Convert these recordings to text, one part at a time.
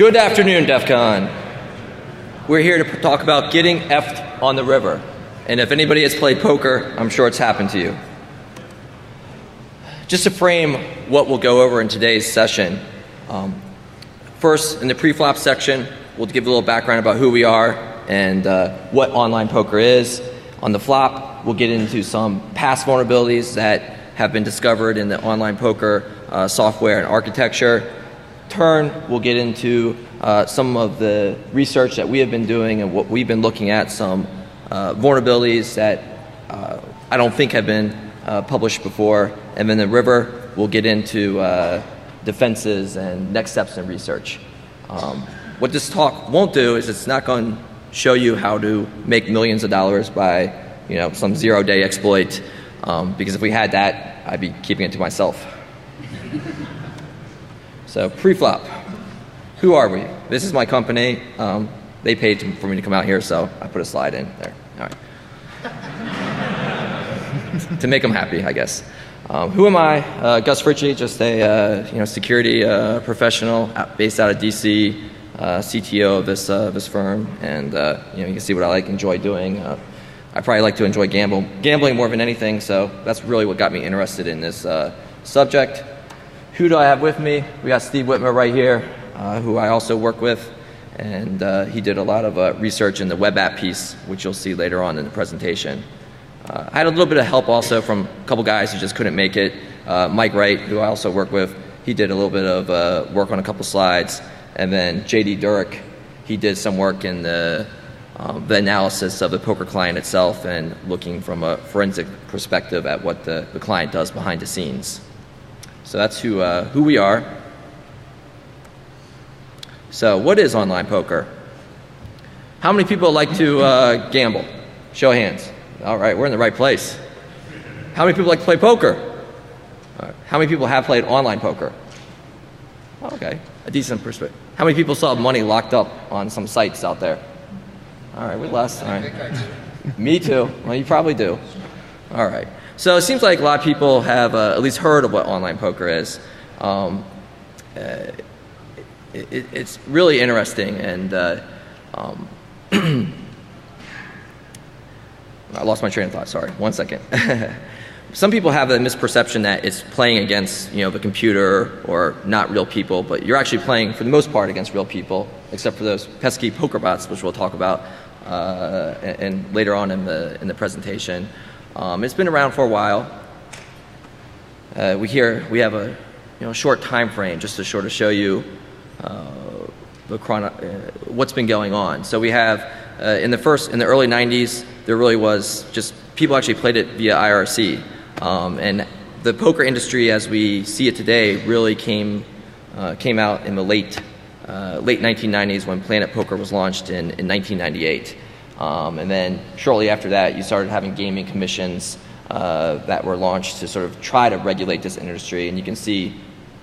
Good afternoon, DEF CON. We're here to talk about getting effed on the river. And if anybody has played poker, I'm sure it's happened to you. Just to frame what we'll go over in today's session, first in the pre-flop section, we'll give a little background about who we are and what online poker is. On the flop, we'll get into some past vulnerabilities that have been discovered in the online poker software and architecture. Turn, we'll get into some of the research that we have been doing and what we've been looking at, some vulnerabilities that I don't think have been published before. And then the river, we'll get into defenses and next steps in research. What this talk won't do is it's not going to show you how to make millions of dollars by some zero-day exploit, because if we had that, I'd be keeping it to myself. So pre-flop, who are we? This is my company. They paid for me to come out here, so I put a slide in there. All right. To make them happy, I guess. Who am I? Gus Fritschie, just a security professional based out of DC, CTO of this firm, and you can see what I enjoy doing. I probably like to enjoy gambling more than anything, so that's really what got me interested in this subject. Who do I have with me? We got Steve Whitmer right here, who I also work with, and he did a lot of research in the web app piece, which you'll see later on in the presentation. I had a little bit of help also from a couple guys who just couldn't make it. Mike Wright, who I also work with, he did a little bit of work on a couple slides, and then JD Durek, he did some work in the analysis of the poker client itself and looking from a forensic perspective at what the client does behind the scenes. So that's who we are. So what is online poker? How many people like to gamble? Show of hands. All right, we're in the right place. How many people like to play poker? All right. How many people have played online poker? Okay, a decent perspective. How many people still have money locked up on some sites out there? All right, we're less. All right. Me too. Well, you probably do. All right. So it seems like a lot of people have at least heard of what online poker is. It's really interesting, and I lost my train of thought, sorry, 1 second. Some people have a misperception that it's playing against the computer or not real people, but you're actually playing for the most part against real people, except for those pesky poker bots, which we'll talk about and later on in the presentation. It's been around for a while. We have a short time frame just to sort of show you what's been going on. So we have in the early 90s, there really was just people actually played it via IRC, and the poker industry as we see it today really came out in the late 1990s when Planet Poker was launched in 1998. And then shortly after that, you started having gaming commissions that were launched to sort of try to regulate this industry. And you can see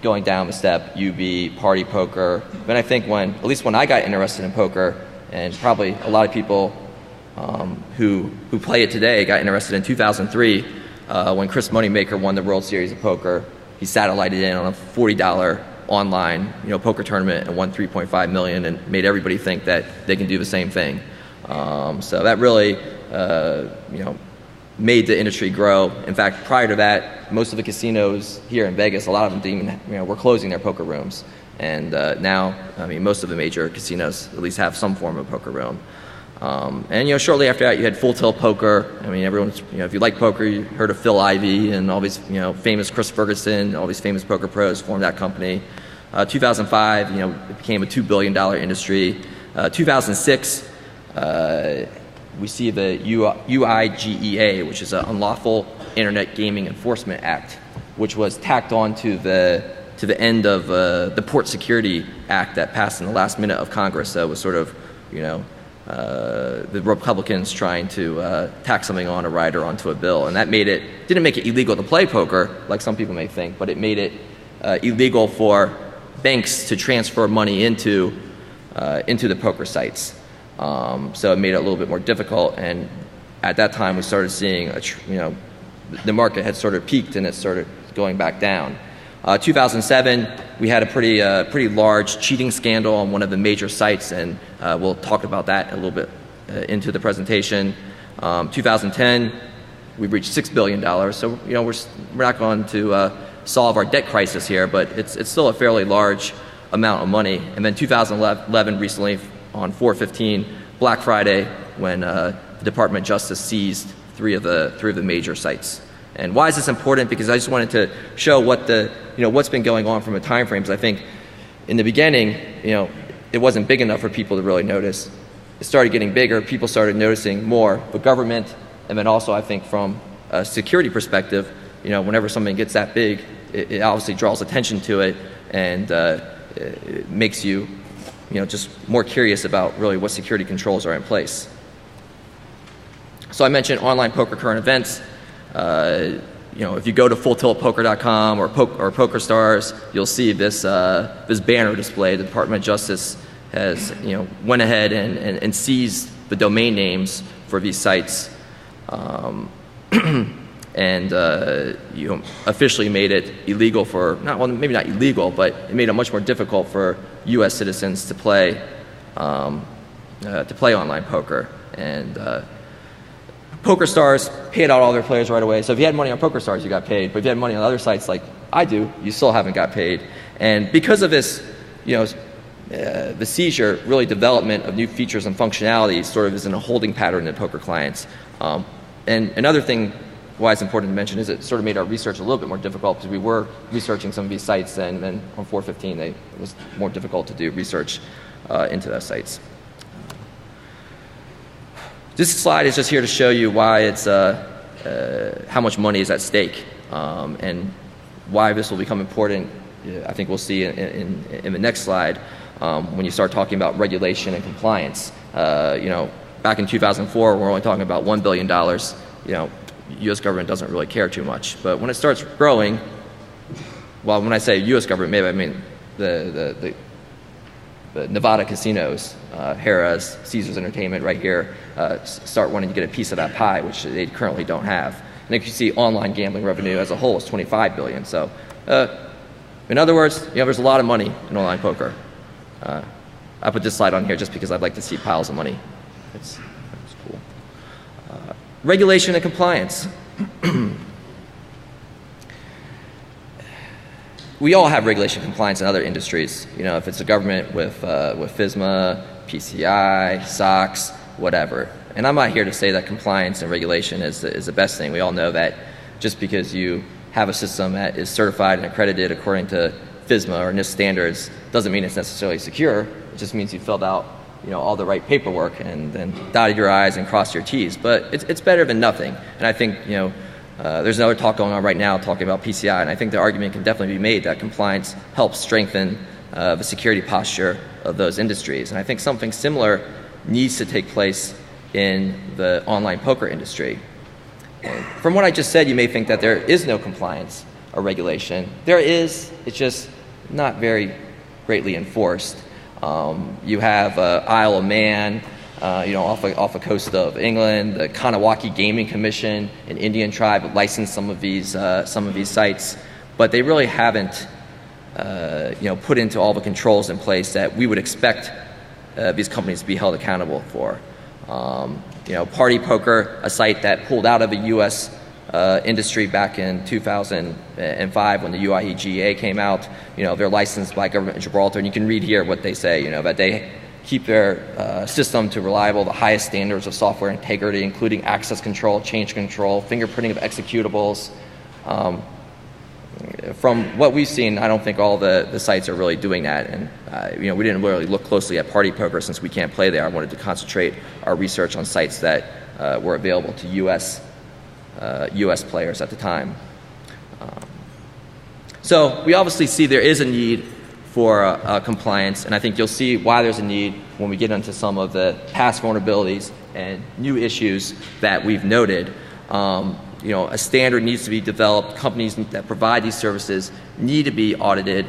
going down the step, UB, Party Poker. But I think at least when I got interested in poker, and probably a lot of people who play it today got interested in 2003 when Chris Moneymaker won the World Series of Poker. He satellited in on a $40 online poker tournament and won $3.5 million and made everybody think that they can do the same thing. So that really, made the industry grow. In fact, prior to that, most of the casinos here in Vegas, a lot of them didn't even, were closing their poker rooms. And now, most of the major casinos at least have some form of poker room. And shortly after that, you had Full Tilt Poker. Everyone's, if you like poker, you heard of Phil Ivey and all these, famous Chris Ferguson, all these famous poker pros formed that company. 2005, it became a $2 billion industry. 2006. We see the UIGEA, which is an Unlawful Internet Gaming Enforcement Act, which was tacked on to the end of the Port Security Act that passed in the last minute of Congress. So it was sort of, the Republicans trying to tack something on a rider onto a bill, and that didn't make it illegal to play poker, like some people may think, but it made it illegal for banks to transfer money into the poker sites. So it made it a little bit more difficult, and at that time we started seeing the market had sort of peaked and it started going back down. 2007, we had a pretty large cheating scandal on one of the major sites, and we'll talk about that a little bit into the presentation. 2010, we reached $6 billion. So we're not going to solve our debt crisis here, but it's still a fairly large amount of money. And then 2011, recently on 4/15, Black Friday, when the Department of Justice seized three of the major sites. And why is this important? Because I just wanted to show what's been going on from a time frame. Because I think in the beginning, it wasn't big enough for people to really notice. It started getting bigger. People started noticing more. The government, and then also I think from a security perspective, whenever something gets that big, it obviously draws attention to it, and it makes you, just more curious about really what security controls are in place. So I mentioned online poker current events. If you go to fulltiltpoker.com or PokerStars, you'll see this banner display. The Department of Justice has went ahead and seized the domain names for these sites, and officially made it illegal for maybe not illegal, but it made it much more difficult for U.S. citizens to play online poker. And PokerStars paid out all their players right away. So if you had money on PokerStars, you got paid. But if you had money on other sites like I do, you still haven't got paid. And because of this, the seizure, really development of new features and functionality sort of is in a holding pattern in poker clients. And another thing why it's important to mention is it sort of made our research a little bit more difficult, because we were researching some of these sites, and then on 4/15 it was more difficult to do research into those sites. This slide is just here to show you why it's how much money is at stake, and why this will become important. I think we'll see in the next slide when you start talking about regulation and compliance. Back in 2004, we're only talking about $1 billion. U.S. government doesn't really care too much, but when it starts growing, well, when I say U.S. government, maybe I mean the Nevada casinos, Harrah's, Caesars Entertainment right here, start wanting to get a piece of that pie, which they currently don't have. And if you see online gambling revenue as a whole is $25 billion. So in other words, there's a lot of money in online poker. I put this slide on here just because I'd like to see piles of money. It's cool. Regulation and compliance. We all have regulation compliance in other industries. If it's a government with FISMA, PCI, SOX, whatever. And I'm not here to say that compliance and regulation is the best thing. We all know that just because you have a system that is certified and accredited according to FISMA or NIST standards doesn't mean it's necessarily secure. It just means you filled out all the right paperwork and then dotted your I's and crossed your T's. But it's better than nothing. And I think there's another talk going on right now talking about PCI, and I think the argument can definitely be made that compliance helps strengthen the security posture of those industries. And I think something similar needs to take place in the online poker industry. And from what I just said, you may think that there is no compliance or regulation. There is, it's just not very greatly enforced. You have Isle of Man, off the coast of England. The Kanawaki Gaming Commission, an Indian tribe, licensed some of these sites, but they really haven't, put into all the controls in place that we would expect these companies to be held accountable for. Party Poker, a site that pulled out of the U.S. Industry back in 2005 when the UIEGA came out. They're licensed by government in Gibraltar, and you can read here what they say. That they keep their system to reliable, the highest standards of software integrity, including access control, change control, fingerprinting of executables. From what we've seen, I don't think all the sites are really doing that. And we didn't really look closely at Party Poker since we can't play there. I wanted to concentrate our research on sites that were available to U.S. players at the time. So we obviously see there is a need for compliance, and I think you'll see why there's a need when we get into some of the past vulnerabilities and new issues that we've noted. A standard needs to be developed. Companies that provide these services need to be audited,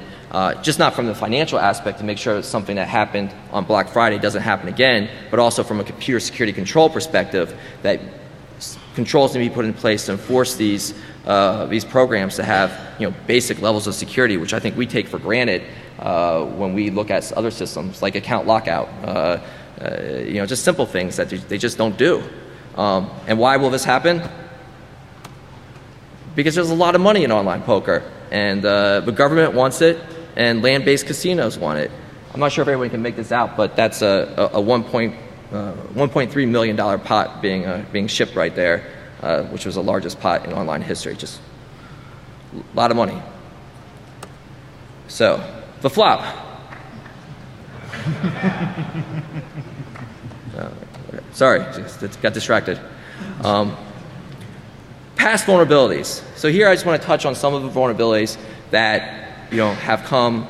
just not from the financial aspect to make sure that something that happened on Black Friday doesn't happen again, but also from a computer security control perspective, that controls need to be put in place to enforce these programs to have basic levels of security, which I think we take for granted when we look at other systems like account lockout. Just simple things that they just don't do. And why will this happen? Because there's a lot of money in online poker, and the government wants it, and land-based casinos want it. I'm not sure if everyone can make this out, but that's a $1.3 million pot being shipped right there, which was the largest pot in online history. Just a lot of money. So, the flop. Sorry, just got distracted. Past vulnerabilities. So here I just want to touch on some of the vulnerabilities that have come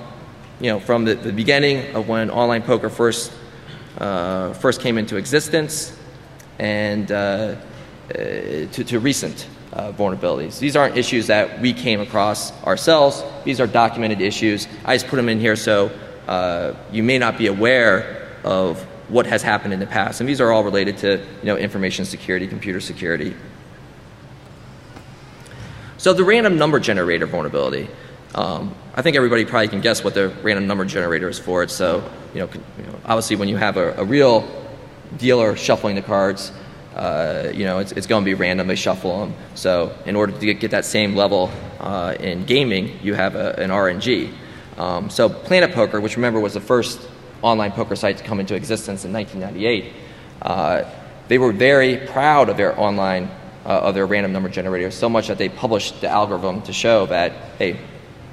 from the beginning of when online poker first came into existence, and to recent vulnerabilities. These aren't issues that we came across ourselves. These are documented issues. I just put them in here so you may not be aware of what has happened in the past. And these are all related to information security, computer security. So the random number generator vulnerability. I think everybody probably can guess what the random number generator is for. So obviously when you have a real dealer shuffling the cards, it's going to be random. They shuffle them. So in order to get that same level in gaming, you have an RNG. So Planet Poker, which remember was the first online poker site to come into existence in 1998, they were very proud of their random number generator, so much that they published the algorithm to show that, hey,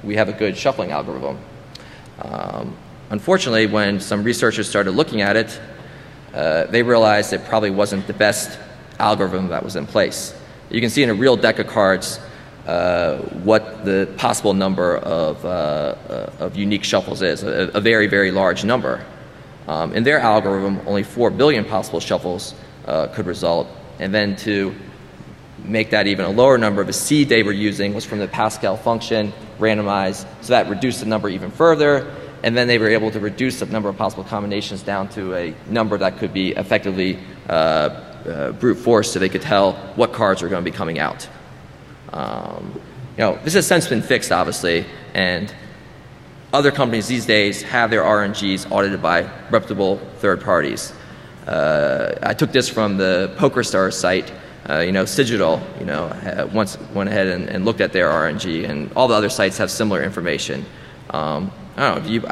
we have a good shuffling algorithm. Unfortunately, when some researchers started looking at it, they realized it probably wasn't the best algorithm that was in place. You can see in a real deck of cards what the possible number of unique shuffles is, a very, very large number. In their algorithm, only 4 billion possible shuffles could result. And then to make that even a lower number, the seed they were using was from the Pascal function, randomized, so that reduced the number even further. And then they were able to reduce the number of possible combinations down to a number that could be effectively brute force, so they could tell what cards are going to be coming out. This has since been fixed, obviously, and other companies these days have their RNGs audited by reputable third parties. I took this from the PokerStars site. Cigital, once went ahead and looked at their RNG, and all the other sites have similar information. I don't know.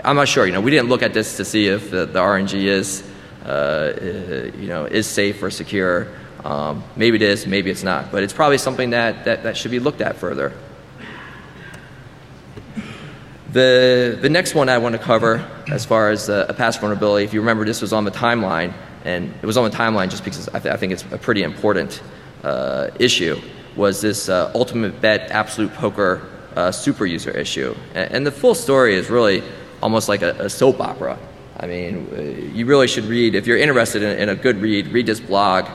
I'm not sure. We didn't look at this to see if the RNG is safe or secure. Maybe it is, maybe it's not. But it's probably something that should be looked at further. The next one I want to cover, as far as a past vulnerability, if you remember, this was on the timeline, and it was on the timeline just because I think it's a pretty important issue, was this ultimate bet absolute poker super user issue. And the full story is really almost like a soap opera. I mean, you really should read, if you're interested in a good read this blog.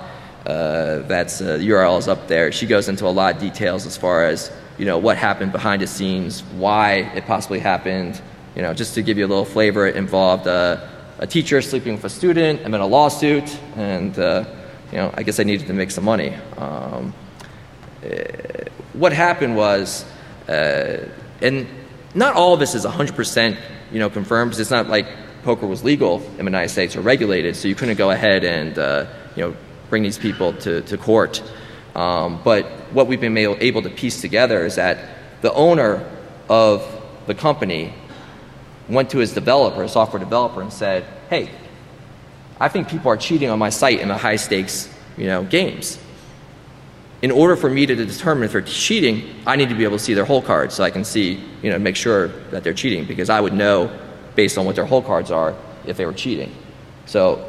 That's URL is up there. She goes into a lot of details as far as what happened behind the scenes, why it possibly happened. Just to give you a little flavor, it involved a teacher sleeping with a student, and then a lawsuit, and I guess I needed to make some money. What happened was, and not all of this is 100% confirmed, because it's not like poker was legal in the United States or regulated, so you couldn't go ahead and bring these people to court. But what we've been able to piece together is that the owner of the company went to his developer, a software developer, and said, hey, I think people are cheating on my site in the high stakes games. In order for me to determine if they're cheating, I need to be able to see their hole cards, so I can see, make sure that they're cheating, because I would know based on what their hole cards are if they were cheating. So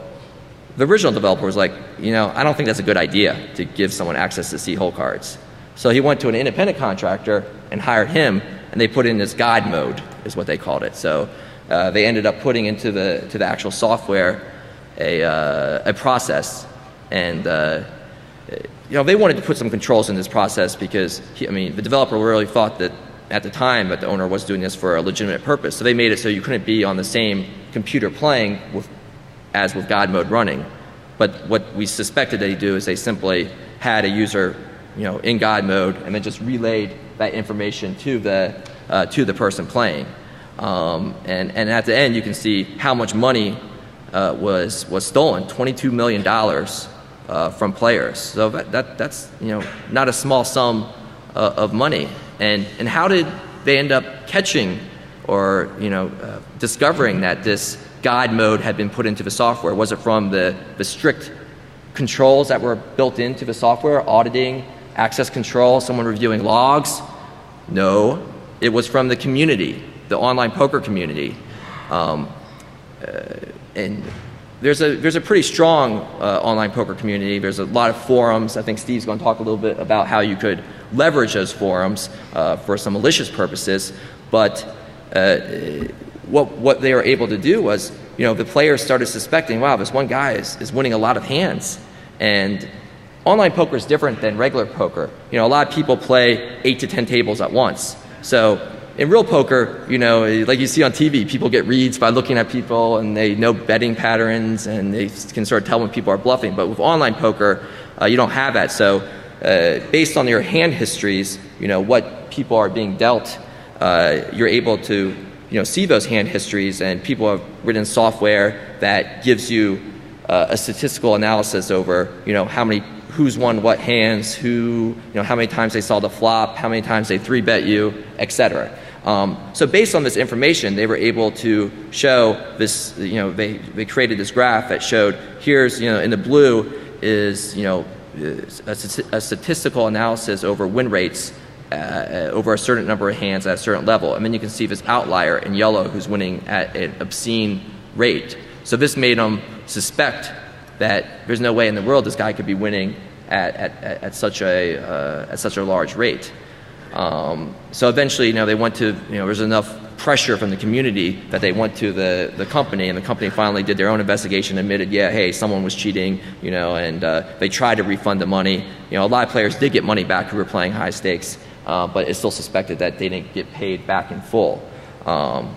the original developer was like, I don't think that's a good idea to give someone access to see hole cards. So he went to an independent contractor and hired him, and they put in this God mode, is what they called it. So they ended up putting into the actual software a process, and they wanted to put some controls in this process because the developer really thought that at the time that the owner was doing this for a legitimate purpose. So they made it so you couldn't be on the same computer playing as with God mode running. But what we suspected they do is they simply had a user, in God mode, and then just relayed that information to the person playing. And at the end, you can see how much money was stolen, $22 million from players. So that's not a small sum of money. And how did they end up catching or discovering that this God mode had been put into the software? Was it from the strict controls that were built into the software, auditing, access control, someone reviewing logs? No, it was from the community, the online poker community. And there's a pretty strong online poker community. There's a lot of forums. I think Steve's going to talk a little bit about how you could leverage those forums for some malicious purposes. But what they were able to do was, the players started suspecting, wow, this one guy is winning a lot of hands. And online poker is different than regular poker. A lot of people play 8 to 10 tables at once. So in real poker, like you see on TV, people get reads by looking at people, and they know betting patterns, and they can sort of tell when people are bluffing. But with online poker, you don't have that. So based on your hand histories, what people are being dealt, you're able to see those hand histories, and people have written software that gives you a statistical analysis over who's won what hands, how many times they saw the flop, how many times they 3-bet you, etc. So based on this information, they were able to show this, they created this graph that showed here's, in the blue is, a statistical analysis over win rates over a certain number of hands at a certain level. And then you can see this outlier in yellow who's winning at an obscene rate. So this made them suspect that there's no way in the world this guy could be winning at such a large rate. So eventually, they went to, there's enough pressure from the community that they went to the company, and the company finally did their own investigation, admitted, yeah, hey, someone was cheating, and they tried to refund the money. A lot of players did get money back who were playing high stakes, but it's still suspected that they didn't get paid back in full. So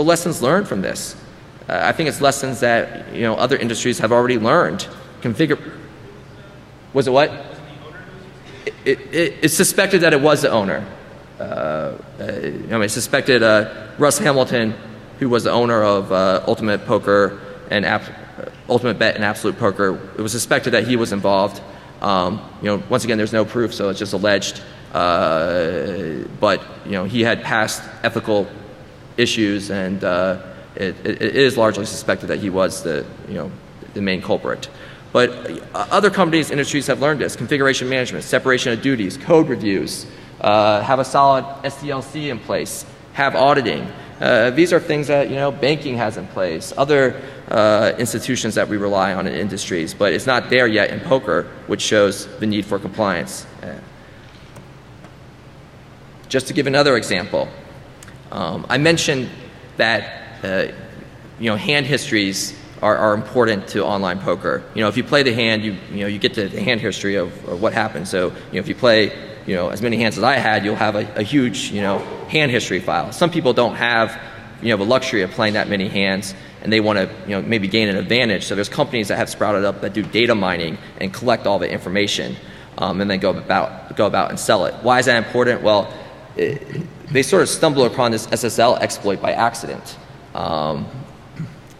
lessons learned from this. I think it's lessons that other industries have already learned. Was it what? It's suspected that it was the owner. It's suspected Russ Hamilton, who was the owner of Ultimate Poker and Ultimate Bet and Absolute Poker. It was suspected that he was involved. Once again, there's no proof, so it's just alleged. But he had past ethical issues, and it is largely suspected that he was the main culprit. But other companies, industries have learned this: configuration management, separation of duties, code reviews, have a solid SDLC in place, have auditing. These are things that banking has in place, other institutions that we rely on in industries, but it's not there yet in poker, which shows the need for compliance. Just to give another example, I mentioned that hand histories are important to online poker. If you play the hand, you get the hand history of what happened. So if you play as many hands as I had, you'll have a huge hand history file. Some people don't have the luxury of playing that many hands, and they want to maybe gain an advantage. So there's companies that have sprouted up that do data mining and collect all the information, and then go about and sell it. Why is that important? Well, they sort of stumble upon this SSL exploit by accident.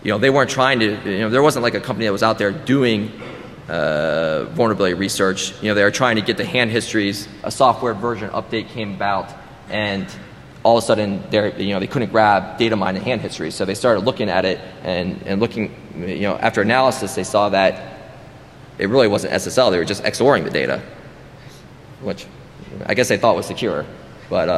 They weren't trying to, there wasn't like a company that was out there doing vulnerability research. They were trying to get the hand histories. A software version update came about, and all of a sudden they couldn't grab data mine and hand history. So they started looking at it, and looking, after analysis, they saw that it really wasn't SSL. They were just XORing the data, which I guess they thought was secure. But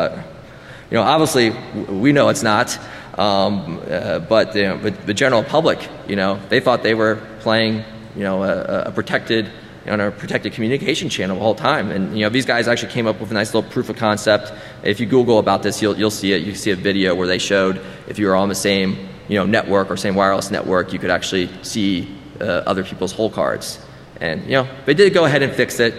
obviously we know it's not. But the general public, they thought they were playing, a protected, on a protected communication channel the whole time. And these guys actually came up with a nice little proof of concept. If you Google about this, you'll see it. You see a video where they showed if you were on the same, network or same wireless network, you could actually see other people's hole cards. And they did go ahead and fix it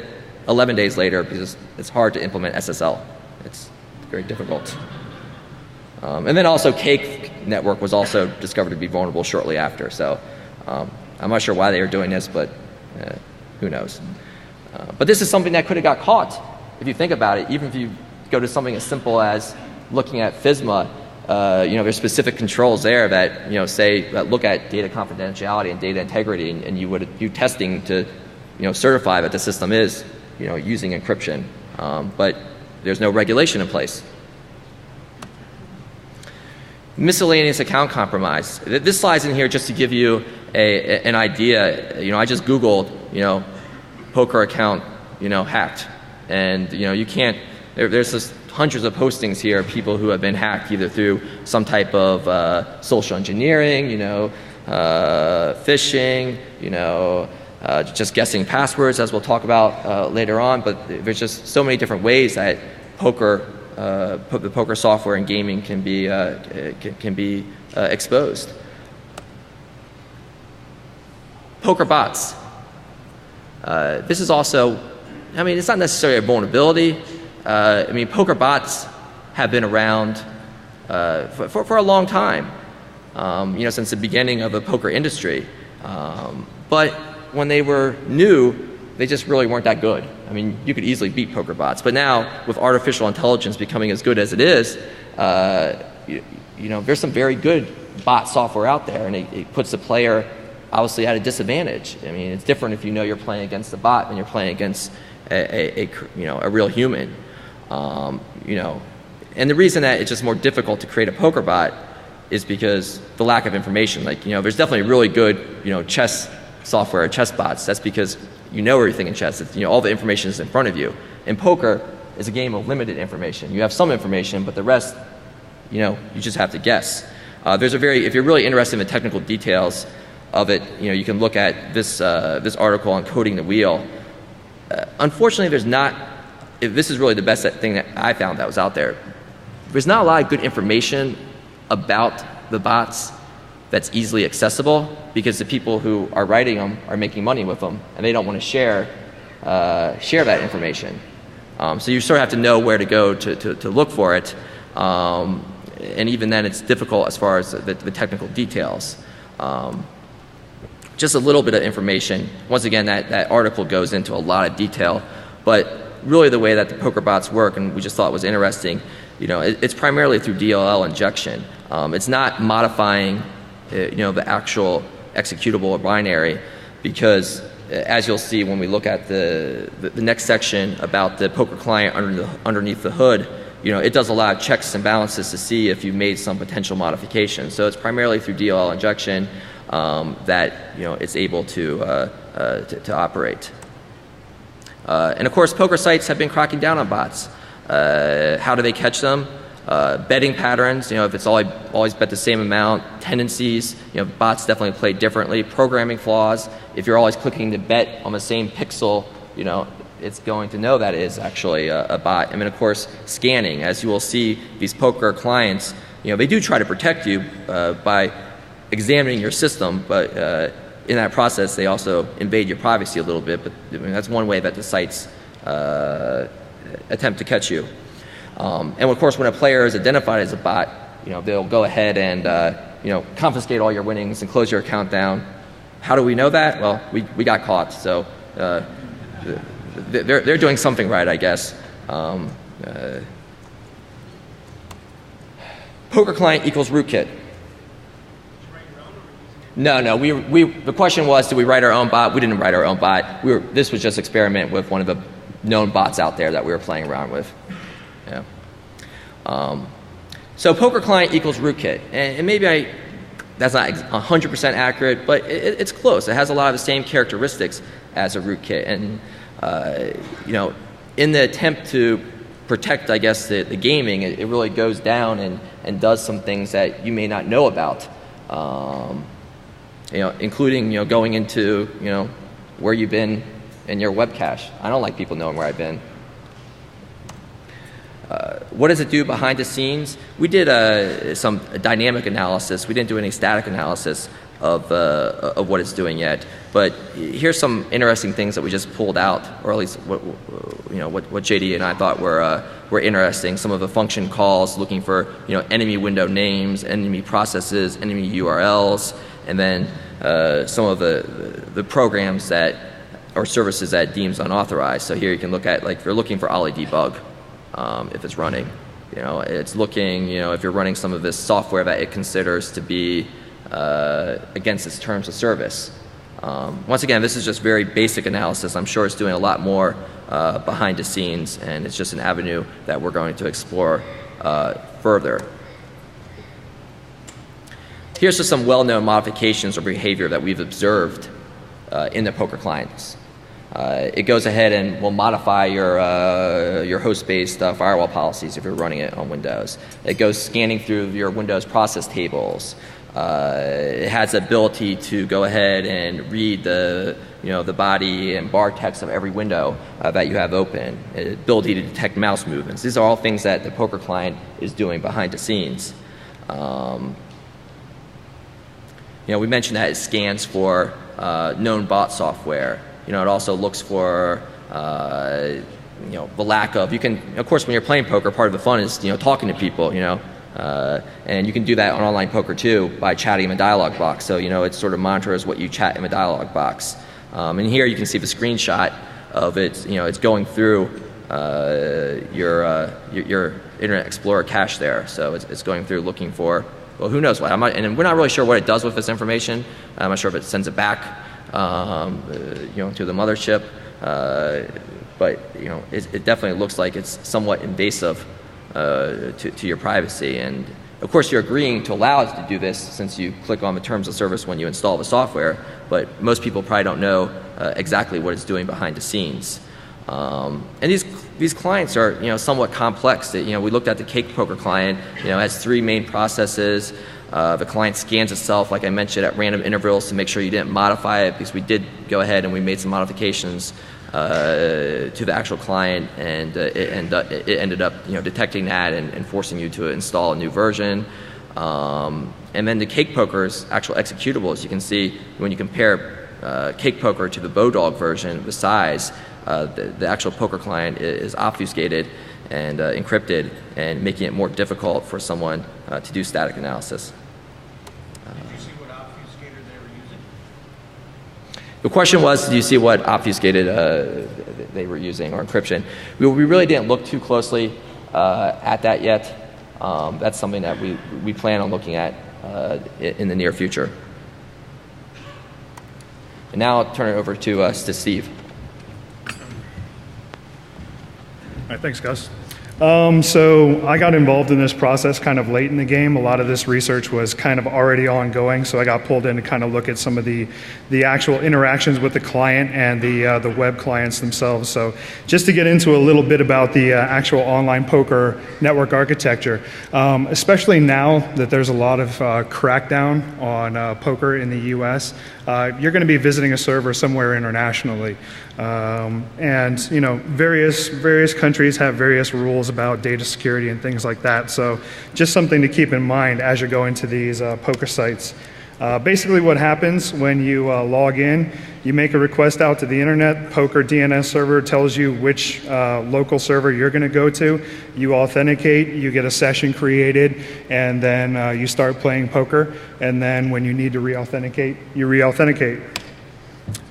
11 days later because it's hard to implement SSL. It's very difficult. And then also Cake Network was also discovered to be vulnerable shortly after. So I'm not sure why they were doing this, but Who knows? But this is something that could have got caught if you think about it. Even if you go to something as simple as looking at FSMA, there's specific controls there that that look at data confidentiality and data integrity, and you would do testing to certify that the system is using encryption, but there's no regulation in place. Miscellaneous account compromise. This slide's in here just to give you an idea. I just Googled poker account hacked, and you can't. There's just hundreds of postings here of people who have been hacked either through some type of social engineering, phishing, just guessing passwords, as we'll talk about later on. But there's just so many different ways that the poker software and gaming can be exposed. Poker bots. This is also, it's not necessarily a vulnerability. Poker bots have been around for a long time, since the beginning of the poker industry. But when they were new, they just really weren't that good. You could easily beat poker bots. But now, with artificial intelligence becoming as good as it is, there's some very good bot software out there, and it puts the player obviously at a disadvantage. It's different if you're playing against a bot than you're playing against a real human. And the reason that it's just more difficult to create a poker bot is because the lack of information. There's definitely really good, chess software, chess bots. That's because everything in chess. All the information is in front of you. In poker, it's a game of limited information. You have some information, but the rest, you just have to guess. If you're really interested in the technical details of it, you can look at this article on coding the wheel. Unfortunately, this is really the best thing that I found that was out there. There's not a lot of good information about the bots that's easily accessible, because the people who are writing them are making money with them, and they don't want to share that information. So you sort of have to know where to go to look for it, and even then it's difficult as far as the technical details. Just a little bit of information. Once again, that article goes into a lot of detail, but really the way that the poker bots work, and we just thought was interesting, it's primarily through DLL injection. It's not modifying the actual executable or binary, because as you'll see when we look at the next section about the poker client underneath the hood, it does a lot of checks and balances to see if you've made some potential modifications. So it's primarily through DLL injection that it's able to operate. And of course, poker sites have been cracking down on bots. How do they catch them? Betting patterns, if it's always bet the same amount, tendencies, bots definitely play differently. Programming flaws, if you're always clicking to bet on the same pixel, it's going to know that is actually a bot. And then of course, scanning, as you will see, these poker clients, they do try to protect you by examining your system, but in that process, they also invade your privacy a little bit. But that's one way that the sites attempt to catch you. And of course, when a player is identified as a bot, they'll go ahead and confiscate all your winnings and close your account down. How do we know that? Well, we got caught, so they're doing something right, I guess. Poker client equals rootkit. No. The question was, do we write our own bot? We didn't write our own bot. This was just experiment with one of the known bots out there that we were playing around with. Yeah. So poker client equals rootkit, and maybe that's not 100% accurate, but it's close. It has a lot of the same characteristics as a rootkit, and in the attempt to protect, I guess, the gaming, it really goes down and does some things that you may not know about. Including going into where you've been in your web cache. I don't like people knowing where I've been. What does it do behind the scenes? We did some dynamic analysis. We didn't do any static analysis of what it's doing yet. But here's some interesting things that we just pulled out, or at least what JD and I thought were interesting. Some of the function calls looking for enemy window names, enemy processes, enemy URLs, and then some of the programs that or services that it deems unauthorized. So here you can look at, like, if you're looking for Ollie debug, if it's running, it's looking, if you're running some of this software that it considers to be against its terms of service. Once again, this is just very basic analysis. I'm sure it's doing a lot more behind the scenes, and it's just an avenue that we're going to explore further. Here's just some well-known modifications or behavior that we've observed in the poker clients. It goes ahead and will modify your host-based firewall policies if you're running it on Windows. It goes scanning through your Windows process tables. It has the ability to go ahead and read the body and bar text of every window that you have open. The ability to detect mouse movements. These are all things that the poker client is doing behind the scenes. We mentioned that it scans for known bot software. It also looks for the lack of. You can, of course, when you're playing poker, part of the fun is talking to people. And you can do that on Online Poker too by chatting in a dialog box. So it sort of monitors what you chat in a dialog box. And here you can see the screenshot of it. It's going through your Internet Explorer cache there. So it's going through looking for. Well, who knows what? And we're not really sure what it does with this information. I'm not sure if it sends it back, to the mothership. But it definitely looks like it's somewhat invasive to your privacy. And of course, you're agreeing to allow it to do this since you click on the terms of service when you install the software. But most people probably don't know exactly what it's doing behind the scenes. And these clients are somewhat complex. We looked at the Cake Poker client. It has 3 main processes. The client scans itself, like I mentioned, at random intervals to make sure you didn't modify it, because we did go ahead and we made some modifications to the actual client, and it ended up detecting that and forcing you to install a new version. And then the Cake Poker's actual executables, you can see when you compare Cake Poker to the Bodog version, the size. The actual poker client is obfuscated and encrypted, and making it more difficult for someone to do static analysis. Did you see what obfuscator they were using? The question was, did you see what obfuscated they were using, or encryption? We really didn't look too closely at that yet. That's something that we plan on looking at in the near future. And now I'll turn it over to Steve. All right, thanks, Gus. So I got involved in this process kind of late in the game. A lot of this research was kind of already ongoing, so I got pulled in to kind of look at some of the actual interactions with the client and the web clients themselves. So just to get into a little bit about the actual online poker network architecture, especially now that there's a lot of crackdown on poker in the US, you're going to be visiting a server somewhere internationally. And various countries have various rules about data security and things like that. So just something to keep in mind as you're going to these poker sites. Basically what happens when you log in, you make a request out to the internet, poker DNS server tells you which local server you're going to go to, you authenticate, you get a session created, and then you start playing poker, and then when you need to re-authenticate, you re-authenticate.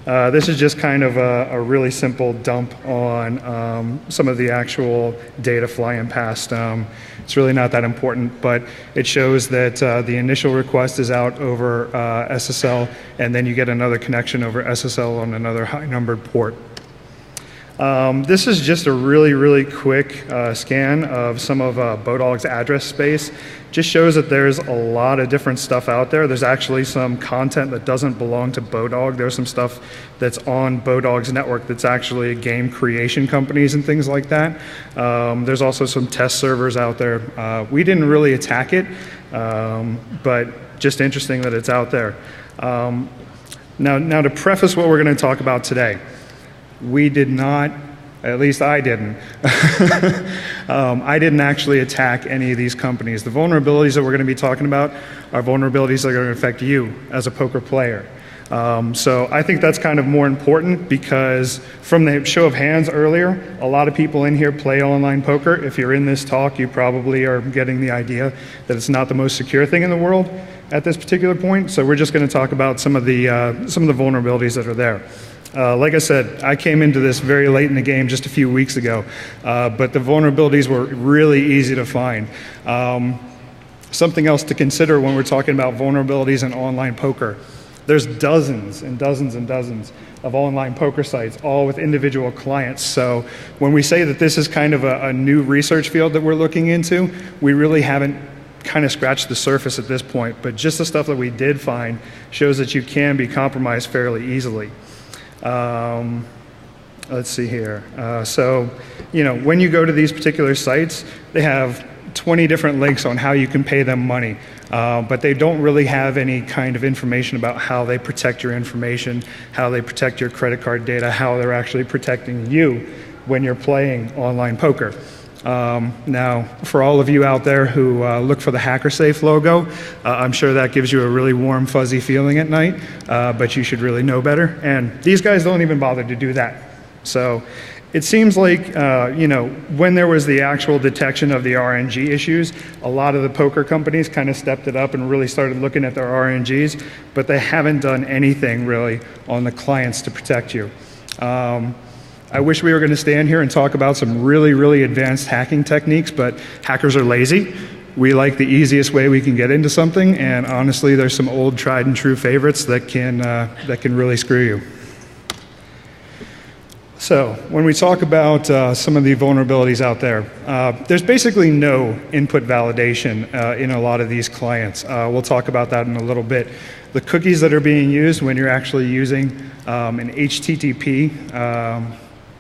This is just kind of a really simple dump on some of the actual data flying past. It's really not that important, but it shows that the initial request is out over SSL, and then you get another connection over SSL on another high-numbered port. This is just a really quick scan of some of Bodog's address space. Just shows that there's a lot of different stuff out there. There's actually some content that doesn't belong to Bodog. There's some stuff that's on Bodog's network that's actually game creation companies and things like that. There's also some test servers out there. We didn't really attack it, but just interesting that it's out there. Now to preface what we're going to talk about today, we did not, at least I didn't. I didn't actually attack any of these companies. The vulnerabilities that we're going to be talking about are vulnerabilities that are going to affect you as a poker player. So I think that's kind of more important, because from the show of hands earlier, a lot of people in here play online poker. If you're in this talk, you probably are getting the idea that it's not the most secure thing in the world at this particular point. So we're just going to talk about some of the vulnerabilities that are there. Like I said, I came into this very late in the game just a few weeks ago, but the vulnerabilities were really easy to find. Something else to consider when we're talking about vulnerabilities in online poker. There's dozens and dozens and dozens of online poker sites, all with individual clients. So when we say that this is kind of a new research field that we're looking into, we really haven't kind of scratched the surface at this point. But just the stuff that we did find shows that you can be compromised fairly easily. Let's see here. So, you know, when you go to these particular sites, they have 20 different links on how you can pay them money, but they don't really have any kind of information about how they protect your information, how they protect your credit card data, how they're actually protecting you when you're playing online poker. Now, for all of you out there who look for the HackerSafe logo, I'm sure that gives you a really warm, fuzzy feeling at night, but you should really know better. And these guys don't even bother to do that. So it seems like, you know, when there was the actual detection of the RNG issues, a lot of the poker companies kind of stepped it up and really started looking at their RNGs, but they haven't done anything really on the clients to protect you. I wish we were going to stand here and talk about some really, really advanced hacking techniques, but hackers are lazy. We like the easiest way we can get into something, and honestly, there's some old tried and true favorites that can really screw you. So when we talk about some of the vulnerabilities out there, there's basically no input validation in a lot of these clients. We'll talk about that in a little bit. The cookies that are being used when you're actually using an HTTP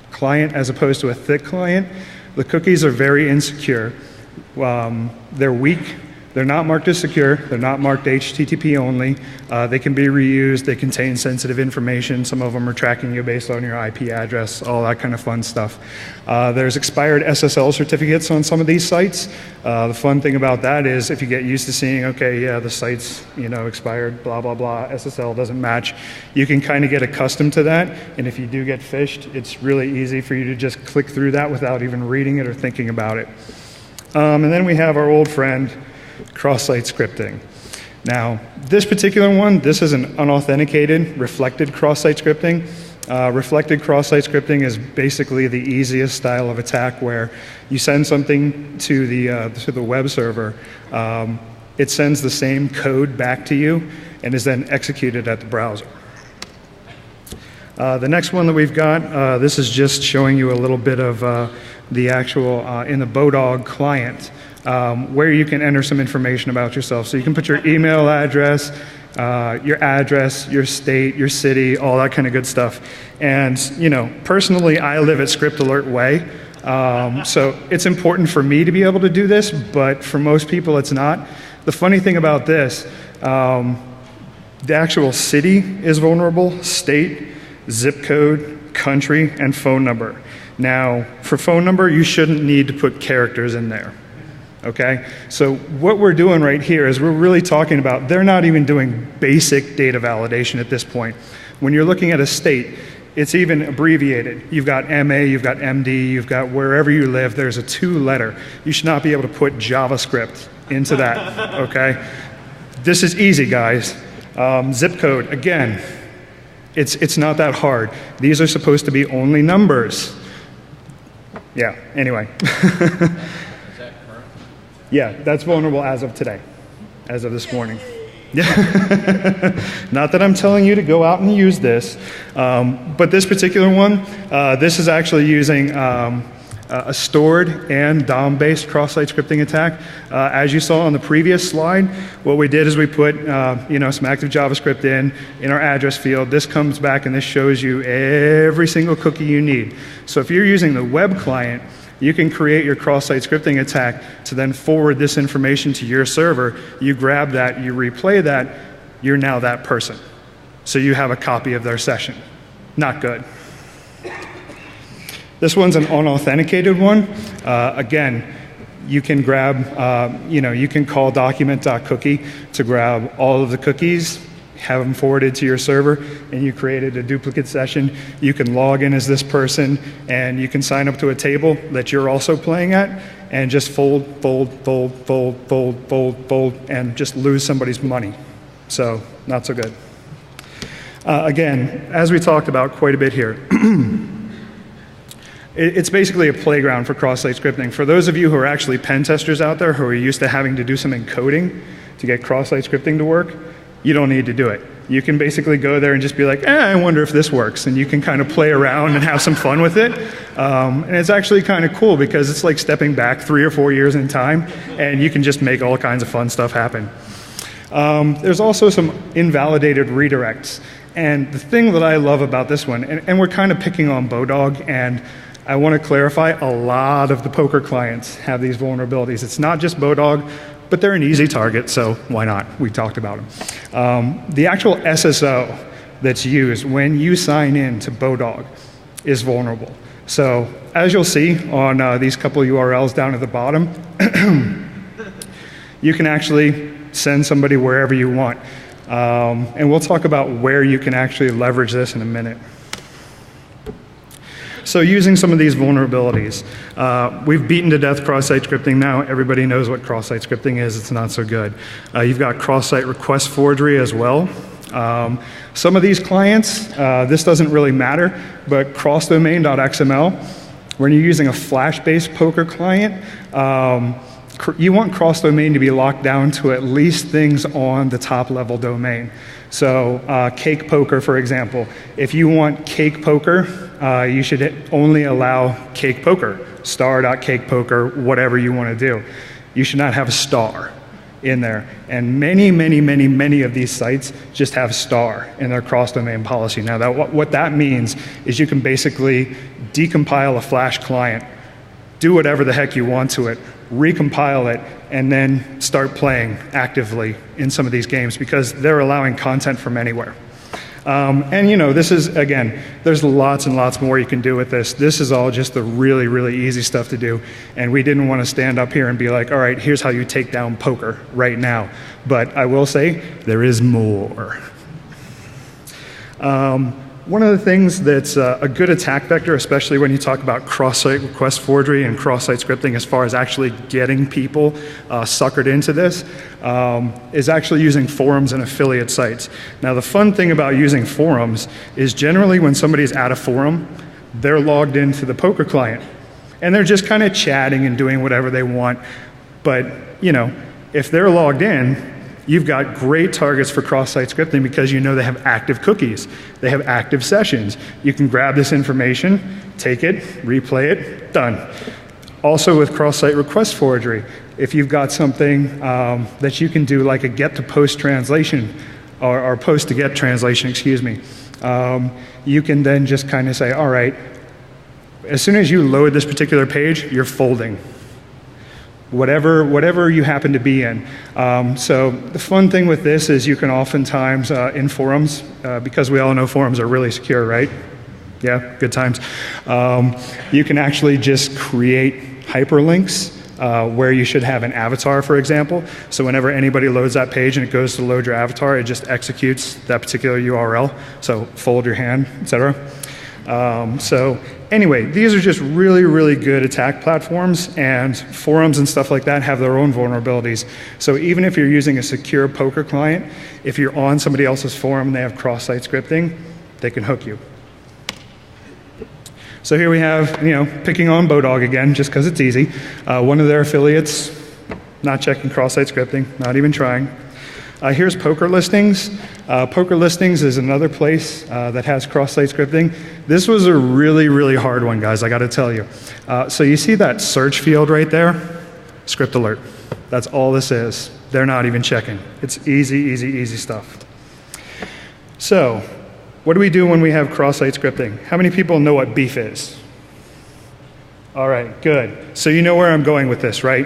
client as opposed to a thick client, the cookies are very insecure. They're weak. They're not marked as secure. They're not marked HTTP only. They can be reused. They contain sensitive information. Some of them are tracking you based on your IP address, all that kind of fun stuff. There's expired SSL certificates on some of these sites. The fun thing about that is if you get used to seeing, okay, yeah, the site's, you know, expired, blah, blah, blah, SSL doesn't match, you can kind of get accustomed to that. And if you do get phished, it's really easy for you to just click through that without even reading it or thinking about it. And then we have our old friend, cross-site scripting. Now, this particular one, this is an unauthenticated, reflected cross-site scripting. Reflected cross-site scripting is basically the easiest style of attack where you send something to the web server, it sends the same code back to you and is then executed at the browser. The next one that we've got, this is just showing you a little bit of the actual, in the Bodog client, where you can enter some information about yourself. So you can put your email address, your state, your city, all that kind of good stuff. And, you know, personally, I live at Script Alert Way. So it's important for me to be able to do this, but for most people, it's not. The funny thing about this, the actual city is vulnerable, state, zip code, country, and phone number. Now, for phone number, you shouldn't need to put characters in there. Okay, so what we're doing right here is we're really talking about, they're not even doing basic data validation at this point. When you're looking at a state, it's even abbreviated. You've got MA, you've got MD, you've got wherever you live, there's a 2-letter. You should not be able to put JavaScript into that, okay? This is easy, guys. Zip code, again, it's not that hard. These are supposed to be only numbers. Yeah, anyway. Yeah, that's vulnerable as of today, as of this morning. Not that I'm telling you to go out and use this, but this particular one, this is actually using a stored and DOM-based cross-site scripting attack. As you saw on the previous slide, what we did is we put you know, some active JavaScript in our address field. This comes back and this shows you every single cookie you need. So if you're using the web client, you can create your cross-site scripting attack to then forward this information to your server. You grab that, you replay that, you're now that person. So you have a copy of their session. Not good. This one's an unauthenticated one. Again, you can grab, you know, you can call document.cookie to grab all of the cookies, have them forwarded to your server, and you created a duplicate session. You can log in as this person, and you can sign up to a table that you're also playing at, and just fold, and just lose somebody's money. So, not so good. Again, as we talked about quite a bit here, it's basically a playground for cross-site scripting. For those of you who are actually pen testers out there who are used to having to do some encoding to get cross-site scripting to work, you don't need to do it. You can basically go there and just be like, I wonder if this works, and you can kind of play around and have some fun with it. And it's actually kind of cool because it's like stepping back 3 or 4 years in time, and you can just make all kinds of fun stuff happen. There's also some invalidated redirects. And the thing that I love about this one, and we're kind of picking on Bodog, and I want to clarify, a lot of the poker clients have these vulnerabilities. It's not just Bodog, but they're an easy target, so why not? We talked about them. The actual SSO that's used when you sign in to Bodog is vulnerable. So as you'll see on these couple URLs down at the bottom, you can actually send somebody wherever you want. And we'll talk about where you can actually leverage this in a minute. So using some of these vulnerabilities, we've beaten to death cross-site scripting now. Everybody knows what cross-site scripting is. It's not so good. You've got cross-site request forgery as well. Some of these clients, this doesn't really matter, but crossdomain.xml, when you're using a Flash-based poker client, you want cross-domain to be locked down to at least things on the top-level domain. So cake poker, for example, if you want cake poker, you should only allow cake poker, star.cakepoker, whatever you want to do. You should not have a star in there. And many of these sites just have star in their cross-domain policy. Now, what that means is you can basically decompile a Flash client, do whatever the heck you want to it, recompile it, and then start playing actively in some of these games because they're allowing content from anywhere. And you know, this is, again, there's lots and lots more you can do with this. This is all just the really easy stuff to do. And we didn't want to stand up here and be like, all right, here's how you take down poker right now. But I will say, there is more. One of the things that's a good attack vector, especially when you talk about cross-site request forgery and cross-site scripting as far as actually getting people suckered into this, is actually using forums and affiliate sites. Now, the fun thing about using forums is generally when somebody's at a forum, they're logged into the poker client. And they're just kind of chatting and doing whatever they want. But, you know, if they're logged in, you've got great targets for cross-site scripting because you know they have active cookies. They have active sessions. You can grab this information, take it, replay it, done. Also with cross-site request forgery, if you've got something that you can do like a get-to-post translation, or post-to-get translation, excuse me, you can then just kind of say, all right, as soon as you load this particular page, you're folding. Whatever you happen to be in. So the fun thing with this is you can oftentimes, in forums, because we all know forums are really secure, right? Yeah, good times. You can actually just create hyperlinks where you should have an avatar, for example. So whenever anybody loads that page and it goes to load your avatar, it just executes that particular URL. So fold your hand, etc. So anyway, these are just really good attack platforms, and forums and stuff like that have their own vulnerabilities. So even if you're using a secure poker client, if you're on somebody else's forum and they have cross-site scripting, they can hook you. So here we have, you know, picking on Bodog again, just because it's easy. One of their affiliates, not checking cross-site scripting, not even trying. Here's Poker Listings. Poker Listings is another place that has cross-site scripting. This was a really hard one, guys, I gotta tell you. So you see that search field right there? Script alert. That's all this is. They're not even checking. It's easy stuff. So, what do we do when we have cross-site scripting? How many people know what beef is? All right, good. So you know where I'm going with this, right?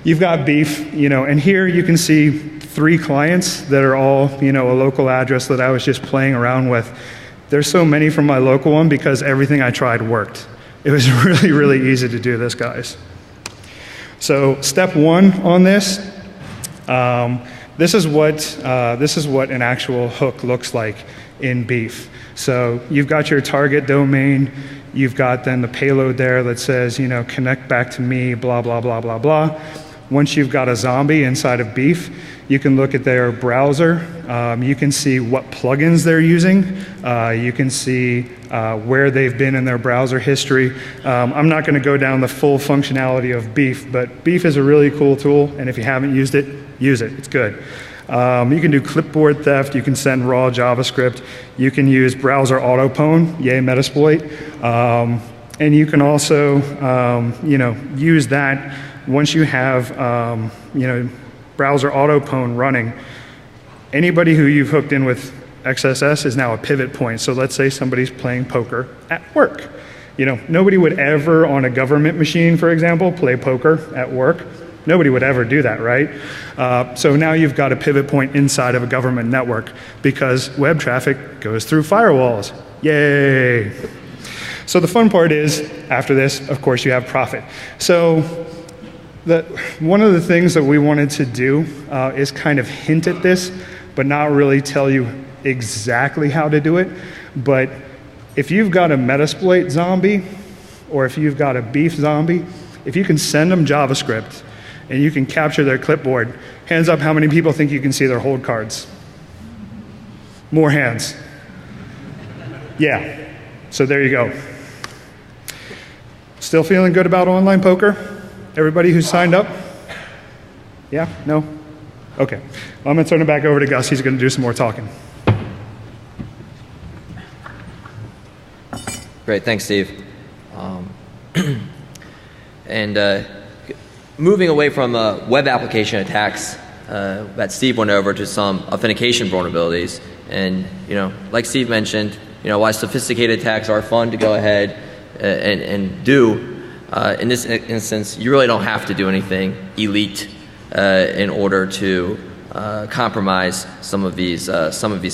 You've got beef, you know, and here you can see 3 clients that are all, you know, a local address that I was just playing around with. There's so many from my local one because everything I tried worked. It was really easy to do this, guys. So step 1 on this, this is what an actual hook looks like in beef. So you've got your target domain, you've got then the payload there that says, you know, connect back to me, blah. Once you've got a zombie inside of Beef, you can look at their browser. You can see what plugins they're using. You can see where they've been in their browser history. I'm not going to go down the full functionality of Beef, but Beef is a really cool tool, and if you haven't used it, use it. It's good. You can do clipboard theft. You can send raw JavaScript. You can use browser autopwn, yay Metasploit. And you can also use that once you have browser autopwn running. Anybody who you've hooked in with XSS is now a pivot point. So let's say somebody's playing poker at work. Nobody would ever on a government machine, for example, play poker at work. Nobody would ever do that, right? So now you've got a pivot point inside of a government network because web traffic goes through firewalls. Yay! So the fun part is, after this, of course, you have profit. So one of the things that we wanted to do is kind of hint at this, but not really tell you exactly how to do it. But if you've got a Metasploit zombie, or if you've got a Beef zombie, if you can send them JavaScript and you can capture their clipboard, hands up how many people think you can see their hold cards? More hands. Yeah, so there you go. Still feeling good about online poker? Everybody who signed up? Yeah? No? Okay. Well, I'm going to turn it back over to Gus. He's going to do some more talking. Great, thanks, Steve. Moving away from web application attacks that Steve went over to some authentication vulnerabilities. And like Steve mentioned, while sophisticated attacks are fun to go ahead and do, in this instance, you really don't have to do anything elite in order to compromise some of these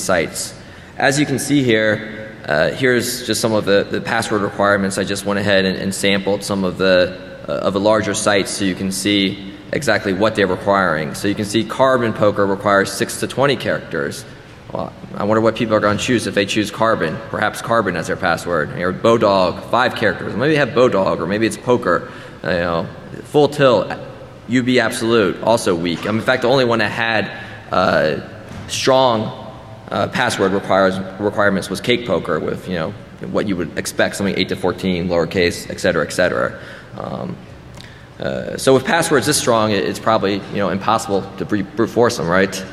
sites. As you can see here, here's just some of the password requirements. I just went ahead and sampled some of the larger sites so you can see exactly what they're requiring. So you can see Carbon Poker requires 6 to 20 characters. Well, I wonder what people are going to choose if they choose Carbon, perhaps Carbon as their password. Or Bodog, 5 characters. Maybe they have Bodog, or maybe it's Poker. Full Tilt, UB Absolute, also weak. In fact, the only one that had strong password requirements was Cake Poker with what you would expect, something 8 to 14, lowercase, et cetera, et cetera. So with passwords this strong, it's probably impossible to brute force them, right?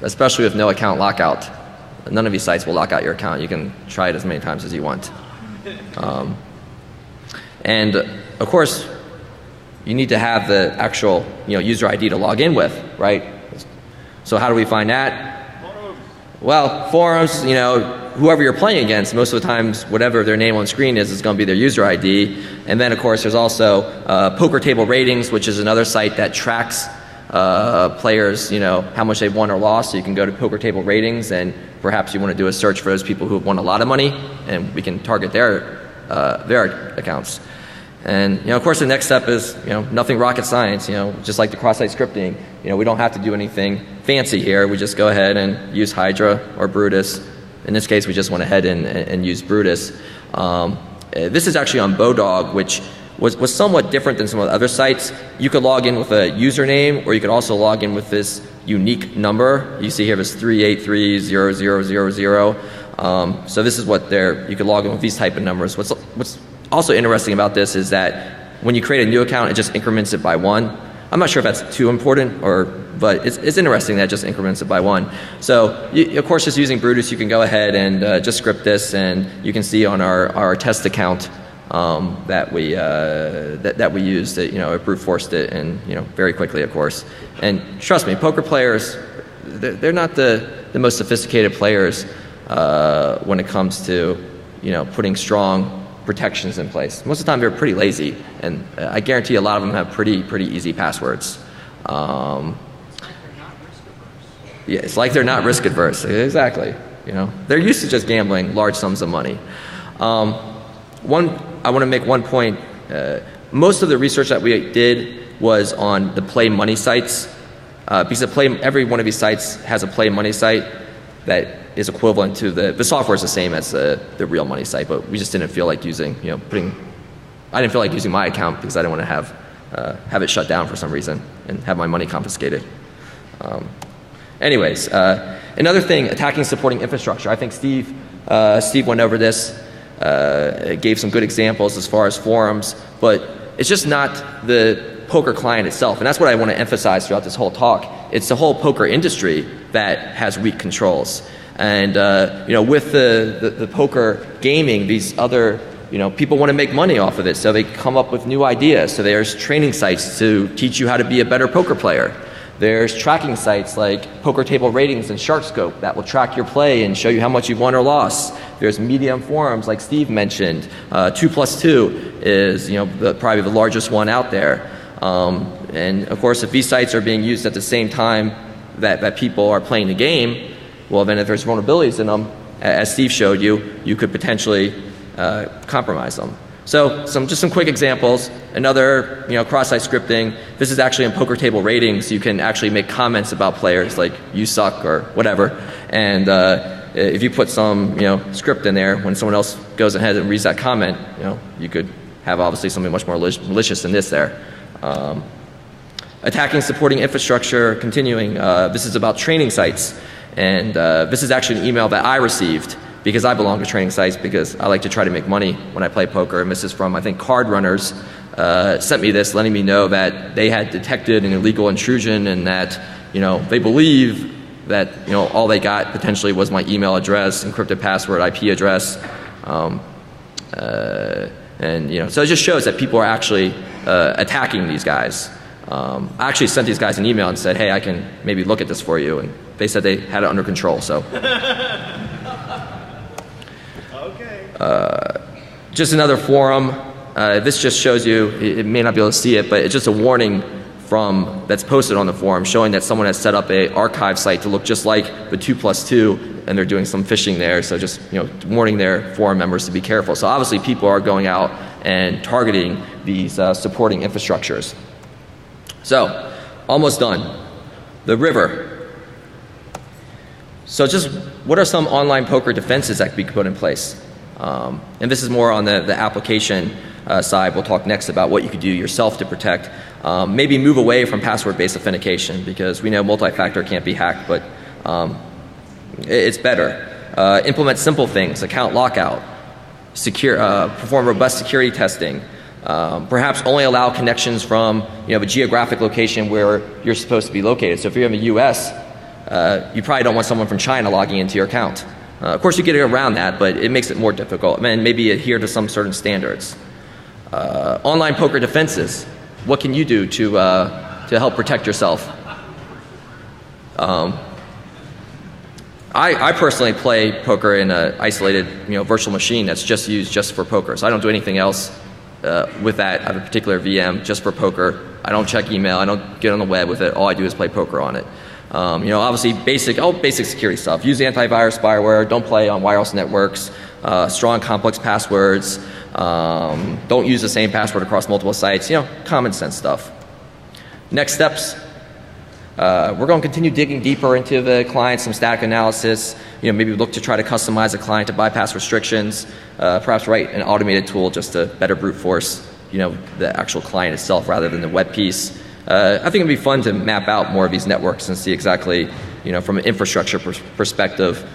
Especially with no account lockout. None of these sites will lock out your account. You can try it as many times as you want. And of course, you need to have the actual user ID to log in with, right? So how do we find that? Well, forums, whoever you're playing against, most of the times, whatever their name on screen is going to be their user ID. And then, of course, there's also Poker Table Ratings, which is another site that tracks players, how much they've won or lost. So you can go to Poker Table Ratings, and perhaps you want to do a search for those people who have won a lot of money, and we can target their accounts. And of course, the next step is nothing rocket science. Just like the cross-site scripting, we don't have to do anything fancy here. We just go ahead and use Hydra or Brutus. In this case, we just went ahead and used Brutus. This is actually on Bodog, which was somewhat different than some of the other sites. You could log in with a username, or you could also log in with this unique number. You see here it's 3830000. So this is what you could log in with these type of numbers. What's also interesting about this is that when you create a new account, it just increments it by 1. I'm not sure if that's too important, but it's interesting that it just increments it by 1. So of course, just using Brutus, you can go ahead and just script this, and you can see on our test account that we used it, it brute forced it, and very quickly, of course. And trust me, poker players, they're not the most sophisticated players when it comes to putting strong protections in place. Most of the time, they're pretty lazy, and I guarantee a lot of them have pretty easy passwords. Yeah, it's like they're not risk adverse. Exactly. They're used to just gambling large sums of money. I want to make one point. Most of the research that we did was on the play money sites, because every one of these sites has a play money site that is equivalent to the software is the same as the real money site, but we just didn't feel like using, I didn't feel like using my account because I didn't want to have have it shut down for some reason and have my money confiscated. Anyways, another thing, attacking supporting infrastructure. I think Steve went over this, gave some good examples as far as forums, but it's just not the poker client itself, and that's what I want to emphasize throughout this whole talk. It's the whole poker industry that has weak controls. And with the poker gaming, these other people want to make money off of it, so they come up with new ideas. So there's training sites to teach you how to be a better poker player. There's tracking sites like Poker Table Ratings and SharkScope that will track your play and show you how much you've won or lost. There's Medium forums like Steve mentioned. 2+2 is probably the largest one out there. And of course, if these sites are being used at the same time that people are playing the game, well then if there's vulnerabilities in them, as Steve showed you, you could potentially compromise them. So just some quick examples. Another, cross-site scripting. This is actually in Poker Table Ratings. You can actually make comments about players like "you suck" or whatever. And if you put some, script in there, when someone else goes ahead and reads that comment, you could have obviously something much more malicious than this there. Attacking supporting infrastructure. Continuing. This is about training sites, and this is actually an email that I received, because I belong to training sites because I like to try to make money when I play poker. And this is from, I think, Card Runners sent me this, letting me know that they had detected an illegal intrusion and that, they believe that, all they got potentially was my email address, encrypted password, IP address. So it just shows that people are actually attacking these guys. I actually sent these guys an email and said, hey, I can maybe look at this for you. And they said they had it under control, so. Just another forum. This just shows you, it may not be able to see it, but it's just a warning that's posted on the forum showing that someone has set up a archive site to look just like the 2+2, and they're doing some phishing there. So just warning their forum members to be careful. So obviously people are going out and targeting these supporting infrastructures. So almost done. The river. So just what are some online poker defenses that we could put in place? And this is more on the application side. We'll talk next about what you could do yourself to protect. Maybe move away from password-based authentication, because we know multi-factor can't be hacked, but it's better. Implement simple things, account lockout, perform robust security testing, perhaps only allow connections from a geographic location where you're supposed to be located. So if you're in the US, you probably don't want someone from China logging into your account. Of course, you get around that, but it makes it more difficult. And maybe adhere to some certain standards. Online poker defenses. What can you do to help protect yourself? I personally play poker in an isolated, virtual machine that's just used just for poker. So I don't do anything else with that. I have a particular VM just for poker. I don't check email. I don't get on the web with it. All I do is play poker on it. Obviously basic security stuff. Use antivirus spyware. Don't play on wireless networks. Strong complex passwords. Don't use the same password across multiple sites. Common sense stuff. Next steps. We're going to continue digging deeper into the client, some static analysis. Maybe look to try to customize a client to bypass restrictions. Perhaps write an automated tool just to better brute force, the actual client itself rather than the web piece. I think it'd be fun to map out more of these networks and see exactly, from an infrastructure perspective,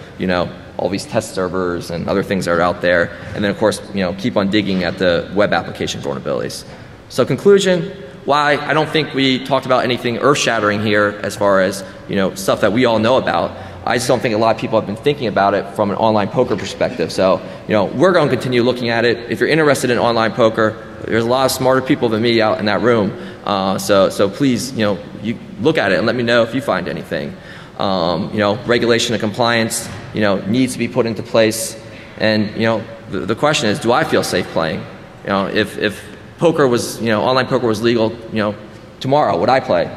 all these test servers and other things that are out there. And then, of course, keep on digging at the web application vulnerabilities. So conclusion, why I don't think we talked about anything earth-shattering here as far as, stuff that we all know about. I just don't think a lot of people have been thinking about it from an online poker perspective. So, we're going to continue looking at it. If you're interested in online poker, there's a lot of smarter people than me out in that room. So please, you look at it and let me know if you find anything. Regulation and compliance, needs to be put into place. And, the question is, do I feel safe playing? If poker was, online poker was legal, tomorrow, would I play?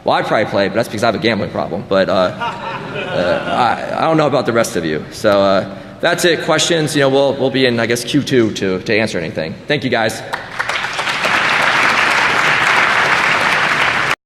Well, I'd probably play, but that's because I have a gambling problem. But I don't know about the rest of you. So that's it. Questions, we'll be in, I guess, Q2 to answer anything. Thank you, guys.